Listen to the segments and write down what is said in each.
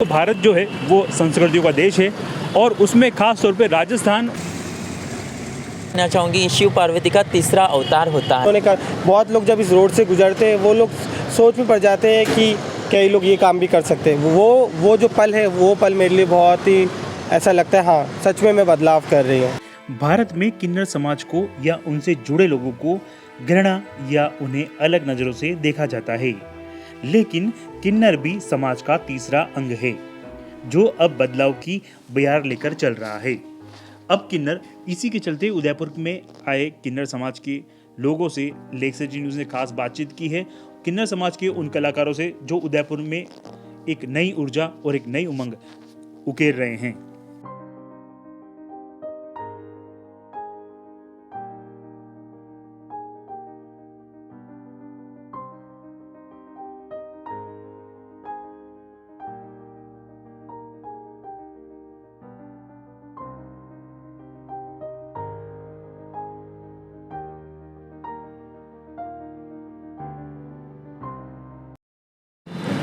भारत जो है वो संस्कृतियों का देश है और उसमें खास तौर पे राजस्थान कहना चाहूँगी शिव पार्वती का तीसरा अवतार होता है। उन्होंने कहा बहुत लोग जब इस रोड से गुजरते हैं वो लोग सोच में पड़ जाते हैं कि कई लोग ये काम भी कर सकते हैं। वो जो पल है वो पल मेरे लिए बहुत ही ऐसा लगता है, हाँ सच में मैं बदलाव कर रही हूँ। भारत में किन्नर समाज को या उनसे जुड़े लोगों को घृणा या उन्हें अलग नज़रों से देखा जाता है, लेकिन किन्नर भी समाज का तीसरा अंग है जो अब बदलाव की बयार लेकर चल रहा है। अब किन्नर इसी के चलते उदयपुर में आए किन्नर समाज के लोगों से लेक सिटी न्यूज़ ने खास बातचीत की है। किन्नर समाज के उन कलाकारों से जो उदयपुर में एक नई ऊर्जा और एक नई उमंग उकेर रहे हैं।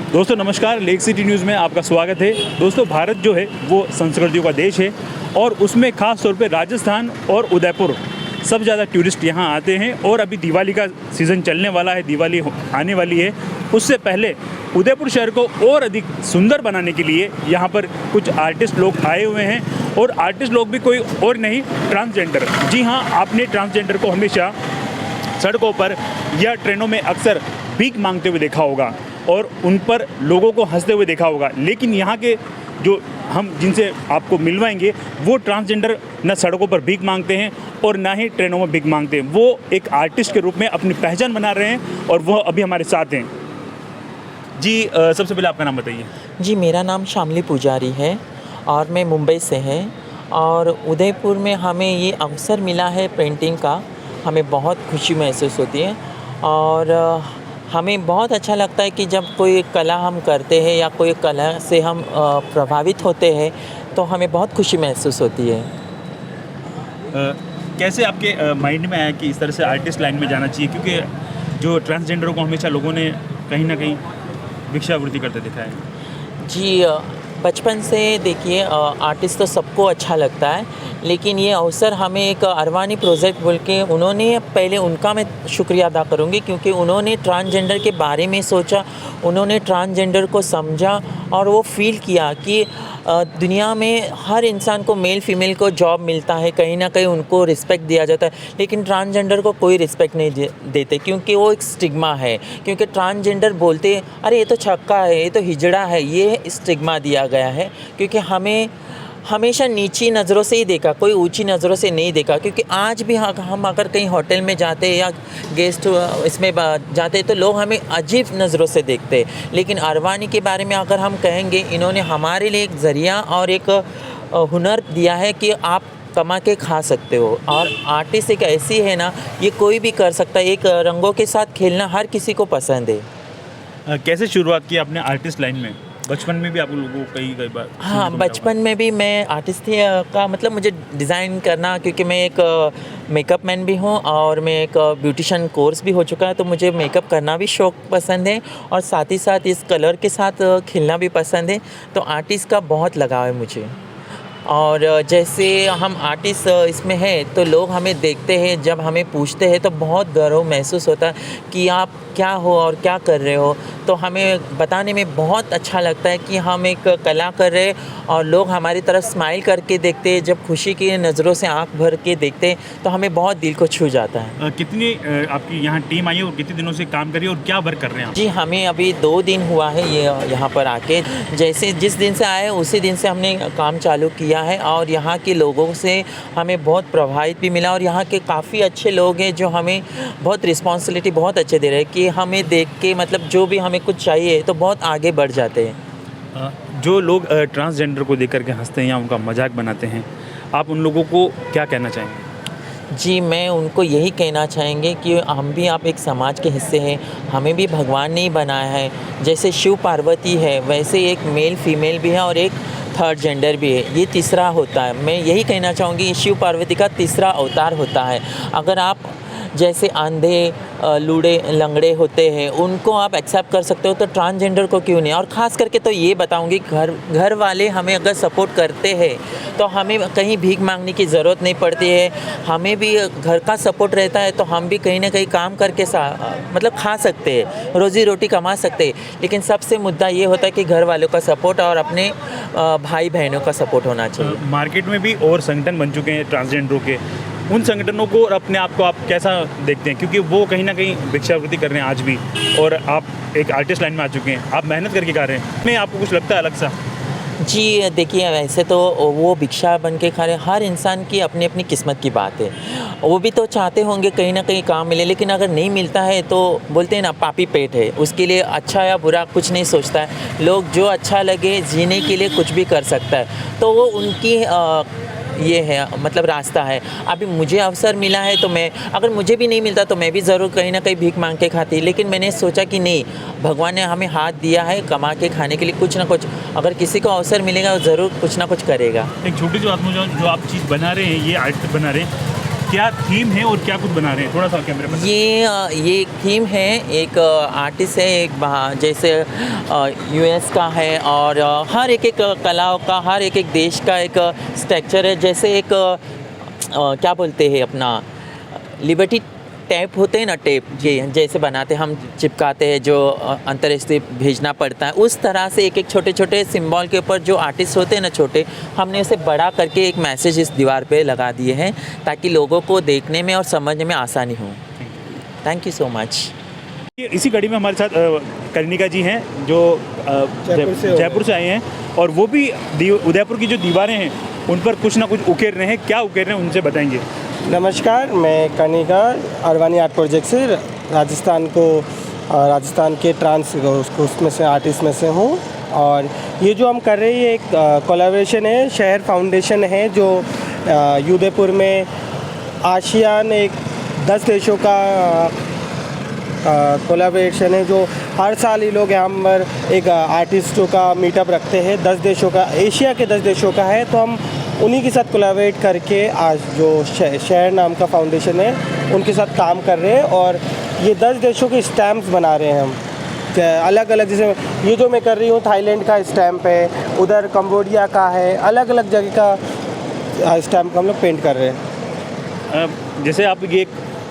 दोस्तों नमस्कार, लेक सिटी न्यूज़ में आपका स्वागत है। दोस्तों भारत जो है वो संस्कृतियों का देश है और उसमें खास तौर पे राजस्थान और उदयपुर सबसे ज़्यादा टूरिस्ट यहाँ आते हैं और अभी दिवाली का सीज़न चलने वाला है, दिवाली आने वाली है। उससे पहले उदयपुर शहर को और अधिक सुंदर बनाने के लिए यहाँ पर कुछ आर्टिस्ट लोग आए हुए हैं और आर्टिस्ट लोग भी कोई और नहीं, ट्रांसजेंडर। जी हाँ, आपने ट्रांसजेंडर को हमेशा सड़कों पर या ट्रेनों में अक्सर भीख मांगते हुए देखा होगा और उन पर लोगों को हंसते हुए देखा होगा, लेकिन यहाँ के जो हम जिनसे आपको मिलवाएंगे वो ट्रांसजेंडर न सड़कों पर भीख मांगते हैं और ना ही ट्रेनों में भीख मांगते हैं। वो एक आर्टिस्ट के रूप में अपनी पहचान बना रहे हैं और वह अभी हमारे साथ हैं। जी सबसे पहले आपका नाम बताइए। जी मेरा नाम शामली पुजारी है और मैं मुंबई से है और उदयपुर में हमें ये अवसर मिला है पेंटिंग का, हमें बहुत खुशी महसूस होती है और हमें बहुत अच्छा लगता है कि जब कोई कला हम करते हैं या कोई कला से हम प्रभावित होते हैं तो हमें बहुत खुशी महसूस होती है। कैसे आपके माइंड में आया कि इस तरह से आर्टिस्ट लाइन में जाना चाहिए, क्योंकि जो ट्रांसजेंडरों को हमेशा लोगों ने कहीं ना कहीं भिक्षावृत्ति करते देखा है? जी बचपन से देखिए आर्टिस्ट तो सबको अच्छा लगता है, लेकिन ये अवसर हमें एक अरवानी प्रोजेक्ट बोल के उन्होंने, पहले उनका मैं शुक्रिया अदा करूँगी क्योंकि उन्होंने ट्रांसजेंडर के बारे में सोचा, उन्होंने ट्रांसजेंडर को समझा और वो फील किया कि दुनिया में हर इंसान को मेल फीमेल को जॉब मिलता है, कहीं ना कहीं उनको रिस्पेक्ट दिया जाता है, लेकिन ट्रांसजेंडर को कोई रिस्पेक्ट नहीं देते क्योंकि वो एक स्टिग्मा है। क्योंकि ट्रांसजेंडर बोलते अरे ये तो छक्का है, ये तो हिजड़ा है, ये स्टिग्मा दिया गया है क्योंकि हमें हमेशा नीची नज़रों से ही देखा, कोई ऊंची नज़रों से नहीं देखा। क्योंकि आज भी हम अगर कहीं होटल में जाते हैं या गेस्ट इसमें जाते हैं तो लोग हमें अजीब नज़रों से देखते हैं, लेकिन अरवानी के बारे में अगर हम कहेंगे, इन्होंने हमारे लिए एक ज़रिया और एक हुनर दिया है कि आप कमा के खा सकते हो। और आर्टिस्ट एक ऐसी है ना, ये कोई भी कर सकता है, एक रंगों के साथ खेलना हर किसी को पसंद है। कैसे शुरुआत की आपने आर्टिस्ट लाइन में? बचपन में भी आप लोगों को कई बार? हाँ, बचपन में भी मैं आर्टिस्ट थी का मतलब मुझे डिज़ाइन करना, क्योंकि मैं एक मेकअप मैन भी हूँ और मैं एक ब्यूटिशियन कोर्स भी हो चुका है, तो मुझे मेकअप करना भी शौक पसंद है और साथ ही साथ इस कलर के साथ खेलना भी पसंद है। तो आर्टिस्ट का बहुत लगाव है मुझे। और जैसे हम आर्टिस्ट इसमें हैं तो लोग हमें देखते हैं, जब हमें पूछते हैं तो बहुत गर्व महसूस होता है कि आप क्या हो और क्या कर रहे हो। तो हमें बताने में बहुत अच्छा लगता है कि हम एक कला कर रहे हैं और लोग हमारी तरफ स्माइल करके देखते हैं, जब खुशी की नज़रों से आंख भर के देखते हैं तो हमें बहुत दिल को छू जाता है। कितनी आपकी यहाँ टीम आई है और कितने दिनों से काम कर रही है और क्या वर्क कर रहे हैं आप? जी हमें अभी 2 दिन हुआ है ये यहाँ पर आके, जैसे जिस दिन से आए उसी दिन से हमने काम चालू किया है और यहाँ के लोगों से हमें बहुत प्रभावित भी मिला और यहाँ के काफ़ी अच्छे लोग हैं जो हमें बहुत रिस्पॉन्सिबिलिटी बहुत अच्छे दे रहे हैं कि हमें देख के मतलब जो भी हमें कुछ चाहिए तो बहुत आगे बढ़ जाते हैं। जो लोग ट्रांसजेंडर को देख करके हंसते हैं या उनका मजाक बनाते हैं, आप उन लोगों को क्या कहना चाहेंगे? जी मैं उनको यही कहना चाहेंगे कि हम भी आप एक समाज के हिस्से हैं, हमें भी भगवान ने ही बनाया है। जैसे शिव पार्वती है वैसे एक मेल फीमेल भी है और एक थर्ड जेंडर भी है, ये तीसरा होता है। मैं यही कहना चाहूँगी शिव पार्वती का तीसरा अवतार होता है। अगर आप जैसे अंधे लूड़े लंगड़े होते हैं उनको आप एक्सेप्ट कर सकते हो, तो ट्रांसजेंडर को क्यों नहीं। और ख़ास करके तो ये बताऊंगी, घर वाले हमें अगर सपोर्ट करते हैं तो हमें कहीं भीख मांगने की ज़रूरत नहीं पड़ती है। हमें भी घर का सपोर्ट रहता है तो हम भी कहीं ना कहीं काम करके मतलब खा सकते हैं, रोज़ी रोटी कमा सकते हैं। लेकिन सबसे मुद्दा ये होता है कि घर वालों का सपोर्ट और अपने भाई बहनों का सपोर्ट होना चाहिए। मार्केट में भी और संगठन बन चुके हैं ट्रांसजेंडरों के, उन संगठनों को और अपने आप को आप कैसा देखते हैं? क्योंकि वो कहीं ना कहीं भिक्षावृत्ति कर रहे हैं आज भी, और आप एक आर्टिस्ट लाइन में आ चुके हैं, आप मेहनत करके खा रहे हैं। में आपको कुछ लगता है अलग सा? जी देखिए, वैसे तो वो भिक्षा बन के खा रहे, हर इंसान की अपनी अपनी किस्मत की बात है। वो भी तो चाहते होंगे कहीं ना कहीं काम मिले, लेकिन अगर नहीं मिलता है तो बोलते हैं ना, पापी पेट है, उसके लिए अच्छा या बुरा कुछ नहीं सोचता है। लोग जो अच्छा लगे जीने के लिए कुछ भी कर सकता है, तो वो उनकी ये है, मतलब रास्ता है। अभी मुझे अवसर मिला है तो मैं, अगर मुझे भी नहीं मिलता तो मैं भी ज़रूर कहीं ना कहीं भीख मांग के खाती, लेकिन मैंने सोचा कि नहीं, भगवान ने हमें हाथ दिया है कमा के खाने के लिए, कुछ ना कुछ अगर किसी को अवसर मिलेगा वो ज़रूर कुछ ना कुछ करेगा। एक छोटी सी बात में, जो आप चीज़ बना रहे हैं, ये आर्ट बना रहे हैं, क्या थीम है और क्या कुछ बना रहे हैं? थोड़ा सा कैमरे में। ये थीम है, एक आर्टिस्ट है, एक जैसे यूएस का है, और हर एक कलाओं का, हर एक देश का एक स्ट्रक्चर है। जैसे एक क्या बोलते हैं अपना लिबर्टी टेप होते हैं ना, टेप ये जैसे बनाते हम, चिपकाते हैं, जो अंतर्राष्ट्रीय भेजना पड़ता है, उस तरह से एक एक छोटे छोटे सिंबल के ऊपर जो आर्टिस्ट होते हैं ना छोटे, हमने उसे बड़ा करके एक मैसेज इस दीवार पे लगा दिए हैं ताकि लोगों को देखने में और समझने में आसानी हो। Thank you so much. इसी कड़ी में हमारे साथ कनिका जी हैं, जो जयपुर से आए हैं, और वो भी उदयपुर की जो दीवारें हैं उन पर कुछ ना कुछ उकेर रहे हैं। क्या उकेर रहे हैं उनसे बताएंगे। नमस्कार, मैं कनिका अरवानी आर्ट प्रोजेक्ट से राजस्थान के ट्रांस उसमें से आर्टिस्ट में से हूँ। और ये जो हम कर रहे हैं, ये एक कोलैबोरेशन है, शहर फाउंडेशन है, जो उदयपुर में आसियान एक 10 देशों का कोलैबोरेशन है, जो हर साल ये लोग यहाँ पर एक आर्टिस्टों का मीटअप रखते हैं। 10 देशों का, एशिया के 10 देशों का है, तो हम उन्हीं के साथ कोलैबोरेट करके आज जो शहर नाम का फाउंडेशन है उनके साथ काम कर रहे हैं। और ये 10 देशों के स्टैम्प्स बना रहे हैं हम, अलग अलग। जैसे ये जो मैं कर रही हूँ, थाईलैंड का स्टैम्प है, उधर कंबोडिया का है, अलग अलग जगह का स्टैम्प हम लोग पेंट कर रहे हैं। जैसे आप ये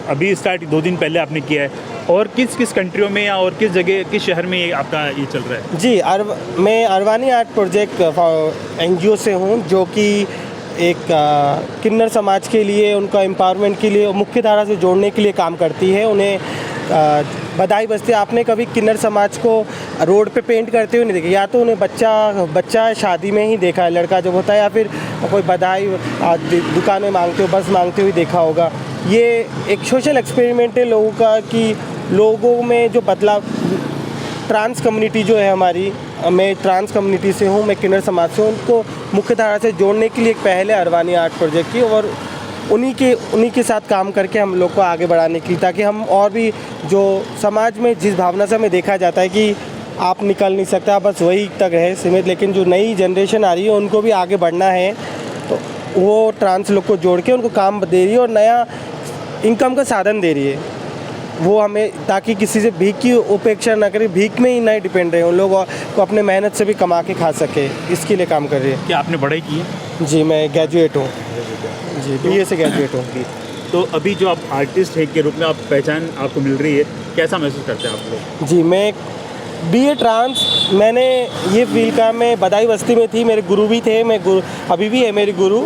अभी स्टार्ट 2 दिन पहले आपने किया है, और किस किस कंट्रियों में या और किस जगह, किस शहर में आपका ये चल रहा है? जी, मैं अरवानी आर्ट प्रोजेक्ट NGO से हूँ, जो कि एक किन्नर समाज के लिए, उनका एम्पावरमेंट के लिए, मुख्य धारा से जोड़ने के लिए काम करती है। उन्हें बधाई बस्ती, आपने कभी किन्नर समाज को रोड पे पेंट करते हुए नहीं देखा, या तो उन्हें बच्चा शादी में ही देखा है, लड़का जब होता है, या फिर कोई बधाई दुकान में मांगते हो, बस मांगते हुए देखा होगा। ये एक सोशल एक्सपेरिमेंट है लोगों का, कि लोगों में जो बदलाव, ट्रांस कम्युनिटी जो है हमारी, मैं ट्रांस कम्युनिटी से हूँ, मैं किन्नर समाज से हूँ, उनको मुख्य धारा से जोड़ने के लिए एक पहल है अरवानी आर्ट प्रोजेक्ट की, और उन्हीं के साथ काम करके हम लोग को आगे बढ़ाने की, ताकि हम और भी जो समाज में जिस भावना से हमें देखा जाता है कि आप निकल नहीं सकता, बस वही तक रहे सीमित, लेकिन जो नई जनरेशन आ रही है उनको भी आगे बढ़ना है, तो वो ट्रांस लोग को जोड़ के उनको काम दे रही है और नया इनकम का साधन दे रही है। वो हमें, ताकि किसी से भीख की उपेक्षा ना करें, भीख में ही नहीं डिपेंड रहे, उन लोग को अपने मेहनत से भी कमा के खा सके, इसके लिए काम कर रही है। क्या आपने पढ़ाई की है? जी, मैं ग्रेजुएट हूँ जी, BA से ग्रेजुएट हूँ। तो अभी जो आप आर्टिस्ट है के रूप में आप पहचान आपको मिल रही है, कैसा महसूस करते हैं आप लोग? जी, मैं BA ट्रांस, मैंने ये फील्ड का, मैं बधाई बस्ती में थी, मेरे गुरु भी थे, अभी भी है मेरे गुरु,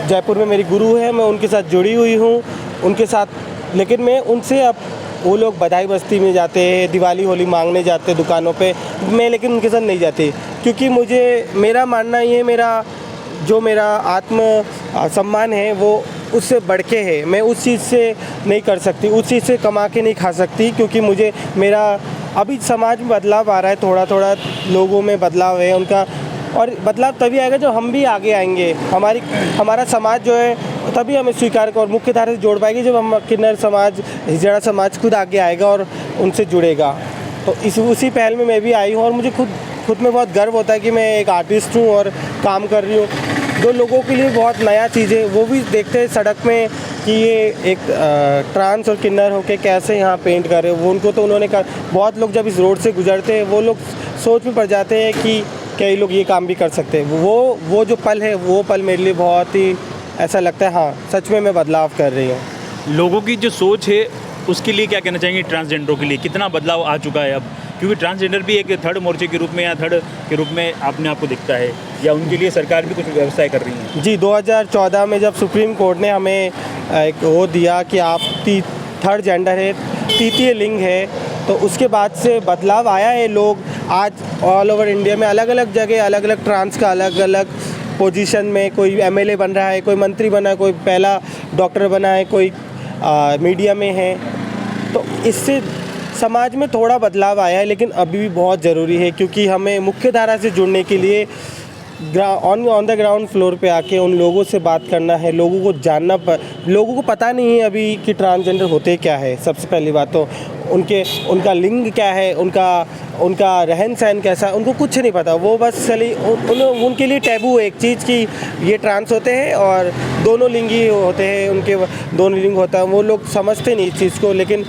जयपुर में मेरी गुरु है, मैं उनके साथ जुड़ी हुई हूँ, उनके साथ, लेकिन मैं उनसे, अब वो लोग बधाई बस्ती में जाते हैं, दिवाली होली मांगने जाते हैं दुकानों पे, मैं लेकिन उनके साथ नहीं जाती, क्योंकि मुझे, मेरा मानना ये, मेरा आत्म सम्मान है वो उससे बढ़ के है। मैं उस चीज़ से नहीं कर सकती, उस चीज़ से कमा के नहीं खा सकती, क्योंकि मुझे, मेरा अभी समाज में बदलाव आ रहा है, थोड़ा थोड़ा लोगों में बदलाव है उनका, और बदलाव तभी आएगा जब हम भी आगे आएंगे। हमारा समाज जो है तभी हमें स्वीकार कर और मुख्य धारा से जोड़ पाएगी, जब हम किन्नर समाज, हिजड़ा समाज खुद आगे आएगा और उनसे जुड़ेगा। तो उसी पहल में मैं भी आई हूँ, और मुझे खुद में बहुत गर्व होता है कि मैं एक आर्टिस्ट हूँ और काम कर रही हूँ। जो लोगों के लिए बहुत नया चीज़ है, वो भी देखते हैं सड़क में कि ये एक ट्रांस और किन्नर होके कैसे यहाँ पेंट कर रहे हो, वो उनको तो उन्होंने कहा। बहुत लोग जब इस रोड से गुजरते हैं वो लोग सोच में पड़ जाते हैं कि कई लोग ये काम भी कर सकते हैं। वो जो पल है वो पल मेरे लिए बहुत ही ऐसा लगता है हाँ सच में मैं बदलाव कर रही हूँ। लोगों की जो सोच है उसके लिए क्या कहना चाहेंगे? ट्रांसजेंडरों के लिए कितना बदलाव आ चुका है अब, क्योंकि ट्रांसजेंडर भी एक थर्ड मोर्चे के रूप में या थर्ड के रूप में अपने आप को दिखता है, या उनके लिए सरकार भी कुछ व्यवस्थाएं कर रही है? जी, 2014 में जब सुप्रीम कोर्ट ने हमें एक वो दिया कि आप थर्ड जेंडर है, तृतीय लिंग है, तो उसके बाद से बदलाव आया है। लोग आज ऑल ओवर इंडिया में अलग अलग जगह अलग अलग ट्रांस का अलग अलग पोजीशन में, कोई एमएलए बन रहा है, कोई मंत्री बना है, कोई पहला डॉक्टर बना है, कोई मीडिया में है। तो इससे समाज में थोड़ा बदलाव आया है, लेकिन अभी भी बहुत ज़रूरी है, क्योंकि हमें मुख्य धारा से जुड़ने के लिए ऑन द ग्राउंड फ्लोर पे आके उन लोगों से बात करना है। लोगों को जानना लोगों को पता नहीं है अभी कि ट्रांसजेंडर होते क्या है। सबसे पहली बात तो उनका लिंग क्या है, उनका रहन सहन कैसा, उनको कुछ नहीं पता। वो बस चली उनके लिए टैबू है एक चीज़ कि ये ट्रांस होते हैं और दोनों लिंग ही होते हैं, उनके दोनों लिंग होता है। वो लोग समझते नहीं इस चीज़ को, लेकिन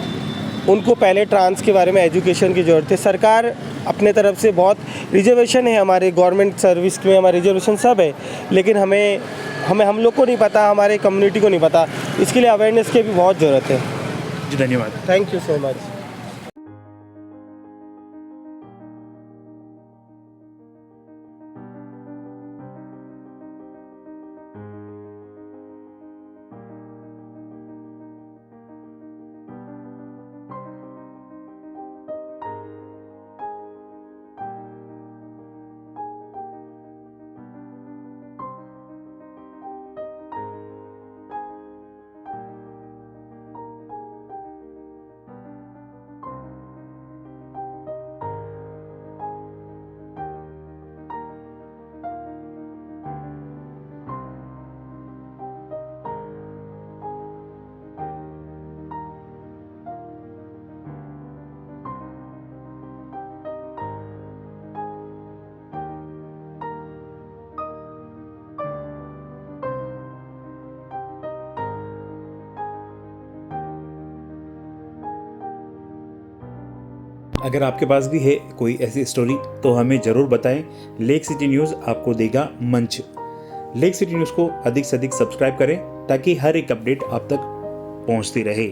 उनको पहले ट्रांस के बारे में एजुकेशन की ज़रूरत है। सरकार अपने तरफ से बहुत रिजर्वेशन है, हमारे गवर्नमेंट सर्विस में हमारे रिजर्वेशन सब है, लेकिन हम लोग को नहीं पता, हमारे कम्युनिटी को नहीं पता। इसके लिए अवेयरनेस की भी बहुत ज़रूरत है। जी धन्यवाद। Thank you so much. अगर आपके पास भी है कोई ऐसी स्टोरी तो हमें ज़रूर बताएं। लेक सिटी न्यूज़ आपको देगा मंच। लेक सिटी न्यूज़ को अधिक से अधिक सब्सक्राइब करें ताकि हर एक अपडेट आप तक पहुंचती रहे।